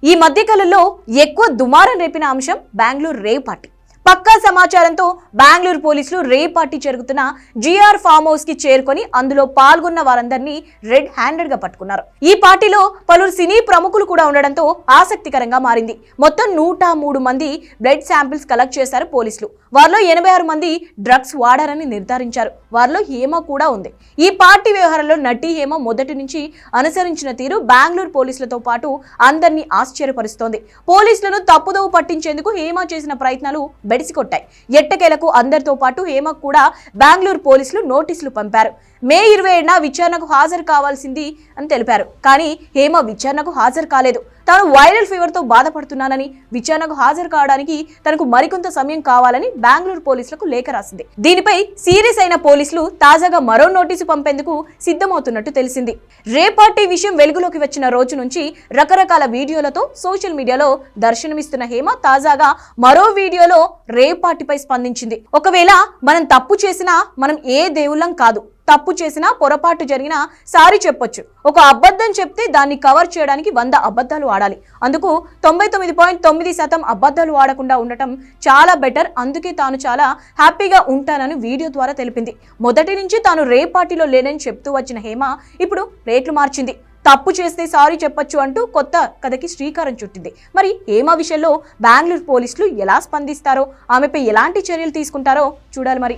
ఈ మధ్యకాలంలో ఎక్కువ దుమారం రేపిన అంశం బెంగళూరు రేవ్ పార్టీ. పక్కా సమాచారంతో బెంగళూరు పోలీసులు రేవ్ పార్టీ జరుగుతున్న జిఆర్ ఫామ్ హౌస్ కి చేరుకొని అందులో పాల్గొన్న వారందరినీ రెడ్ హ్యాండెడ్ గా పట్టుకున్నారు. ఈ పార్టీలో పలువురు సినీ ప్రముఖులు కూడా ఉండడంతో ఆసక్తికరంగా మారింది. మొత్తం 103 మంది బ్లడ్ శాంపిల్స్ కలెక్ట్ చేశారు పోలీసులు. వారిలో 86 మంది డ్రగ్స్ వాడారని నిర్ధారించారు. వారిలో హేమ కూడా ఉంది. ఈ పార్టీ వ్యవహారంలో నటి హేమ మొదటి నుంచి అనుసరించిన తీరు బెంగళూరు పోలీసులతో పాటు అందరినీ ఆశ్చర్యపరుస్తోంది. పోలీసులను తప్పుదోవ పట్టించేందుకు హేమ చేసిన ప్రయత్నాలు బెడిసికొట్టాయి. ఎట్టకేలకు అందరితో పాటు హేమకు కూడా బెంగళూరు పోలీసులు నోటీసులు పంపారు. మే 27న విచారణకు హాజరు కావాల్సింది అని తెలిపారు. కానీ హేమ విచారణకు హాజరు కాలేదు. తాను వైరల్ ఫీవర్ తో బాధపడుతున్నానని, విచారణకు హాజరు కావడానికి తనకు మరికొంత సమయం కావాలని బెంగళూరు పోలీసులకు లేఖ రాసింది. దీనిపై సీరియస్ అయిన పోలీసులు తాజాగా మరో నోటీసు పంపేందుకు సిద్ధమవుతున్నట్టు తెలిసింది. రే పార్టీ విషయం వెలుగులోకి వచ్చిన రోజు నుంచి రకరకాల వీడియోలతో సోషల్ మీడియాలో దర్శనమిస్తున్న హేమ తాజాగా మరో వీడియోలో రే పార్టీపై స్పందించింది. ఒకవేళ మనం తప్పు చేసినా మనం ఏ దేవుళ్ళం కాదు. తప్పు చేసినా పొరపాటు జరిగినా సారీ చెప్పొచ్చు. ఒక అబద్ధం చెప్తే దాన్ని కవర్ చేయడానికి 100 అబద్ధాలు ఆడాలి. అందుకు 99.9% అబద్ధాలు ఆడకుండా ఉండటం చాలా బెటర్. అందుకే తాను చాలా హ్యాపీగా ఉంటానని వీడియో ద్వారా తెలిపింది. మొదటి నుంచి తాను రే పార్టీలో లేనని చెప్తూ వచ్చిన హేమ ఇప్పుడు రేట్లు మార్చింది. తప్పు చేస్తే సారీ చెప్పొచ్చు అంటూ కొత్త కథకి శ్రీకారం చుట్టింది. మరి హేమ విషయంలో బెంగళూరు పోలీసులు ఎలా స్పందిస్తారో, ఆమెపై ఎలాంటి చర్యలు తీసుకుంటారో చూడాలి మరి.